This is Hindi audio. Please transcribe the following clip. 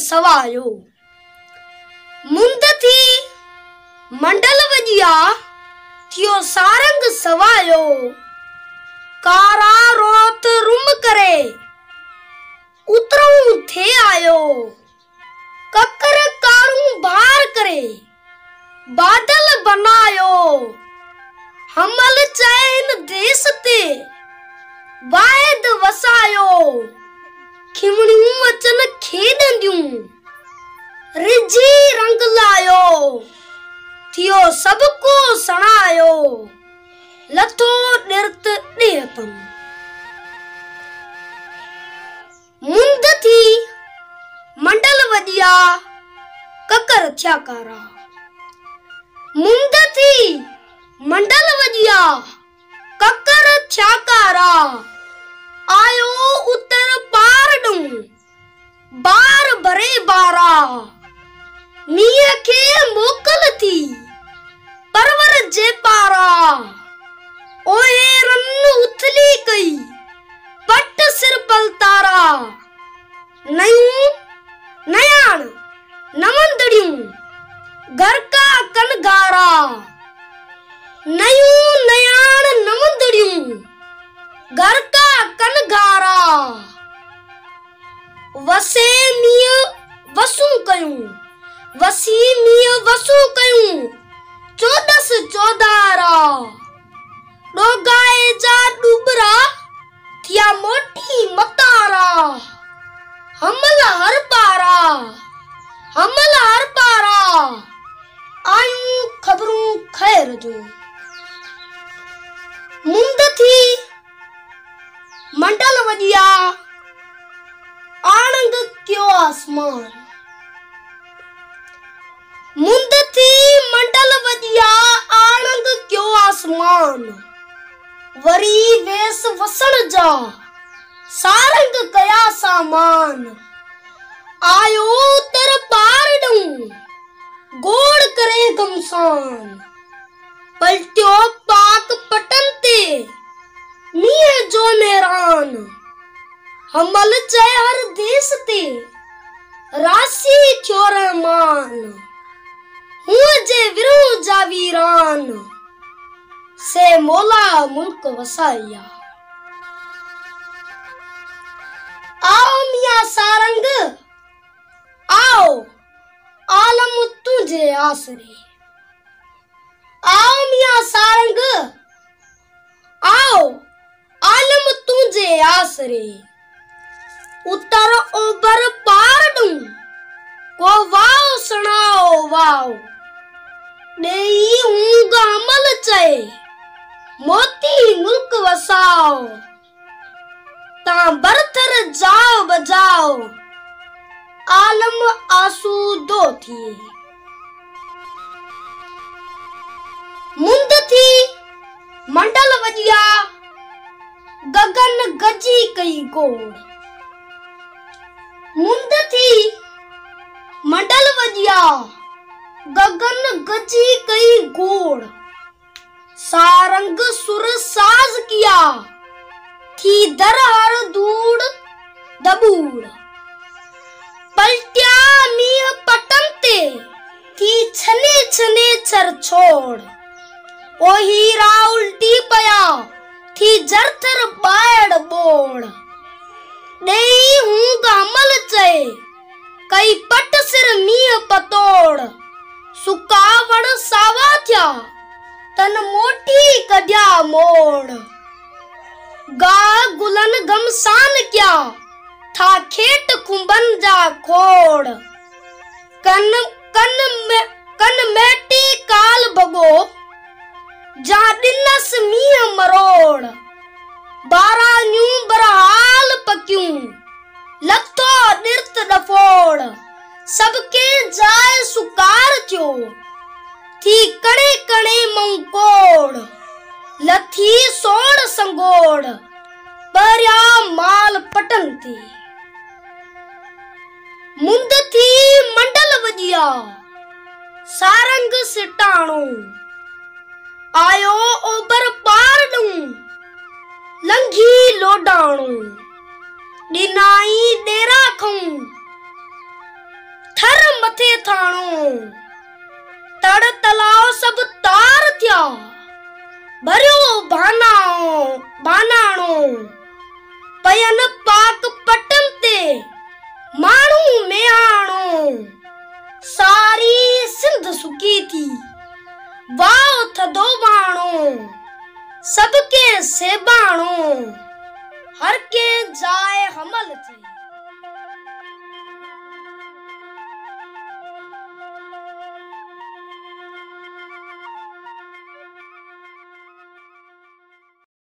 सवायो। मुंद थी मंडल वजिया थियो सारंग सवायो। कारा रोत रुम करे उतरूं थे आयो। ककर कारूं बार करे बादल बनायो। हमल चैन देश ते वायद वसायो। खिमड़ियूं अचन खेॾंदियूं रिझी रंग लायो। थियो सबको सणायो लथो ॾिर्त ॾियतम। मुंद थी मंडल वजिया ककर थिया कारा। मुंद थी मंडल वजिया ककर थिया कारा। आयो उतर पार ॾूं बार भरे बारा। मींहं खे मोकल थी परवर जे पारा। ओहे रन उथली कई पट सिर पलतारा। नयूं नयाण नवंदड़ियूं घर का कनगारा। नयूं नयाण नवंदड़ियूं घर का कनगारा। वसे मींहं वसूं कयूं वसी मींहं वसूं कयूं चोदस चौधारा। डोगाए जा डूबरा थिया मोटी मतारा। हमल हर पारा हमल हर पारा। आयूं खबरूं खैर जो। मुंद थी मंडल वजिया आनंद क्यों आसमान। मुंद थी मंडल वजिया आनंद क्यों आसमान। वरी वेस वसण जा सारंग कया सामान। आयो तर पार ॾूं गोड़ करे गमसान। पलटियो पाक पटन ते मींहं जो नेरान। हमल चए हर देश ते रासी थियो रहमान। हुआ जे विरोह जा वीरान से मोला मुल्क वसाया। आओ मियां सारंग आओ आलम तुझे आसरे। आओ मियां सारंग आओ आलम तुझे आसरे। उतर ओबर पार ॾूं को वाओ सुणाओ वाओ। ॾेई ऊंग अमल चए मोती मुल्क वसाओ। तां बरथर जाओ बजाओ आलम आसूदो थिए। मुंद थी मंडल वजिया गगन गजी कई गोड़। मुंद थी मंडल वजिया गगन गजी कई गोड़। सारंग सुर साज किया थी दर हर धूड़ दबूड़। पलटिया मींहं पटन ते थी छने छने छर छोड़। ओ हीरा उल्टी पया थी जरथर बाड़ बोड़। ॾेई हूं गामल चए कई पट सिर मींहं पतोड़। सुकावड़ सावा थिया तन मोटी कढिया मोड़। गा गुलन गमसान क्या था खेट खुंबन जा खोड़। कन कन मेटी काल भगो जा दिनस मींहं मरोड़। बारा न्यू बरहाल पकियूं लथो ॾिर्त ॾफोड़। सबके जाए सुकार थियो थी कणे कणे मंकोड़। लथी सोड़ संगोड़ परिया माल पटन थी। मुंद थी मंडल वजिया सारंग सिटाणो। आयो ओबर पार ॾूं लंघी लोडाणो। ॾिनाई ॾेरा खऊं पत्थर मथे थाणो तड़ तलाव सब तार थिया भरियो बानाणो पयन पाक पटन ते माण्हू मेहाणो सारी सिंध सुकी थी वाओ थदो बाणो सबके सेबाणो हर के जाए हम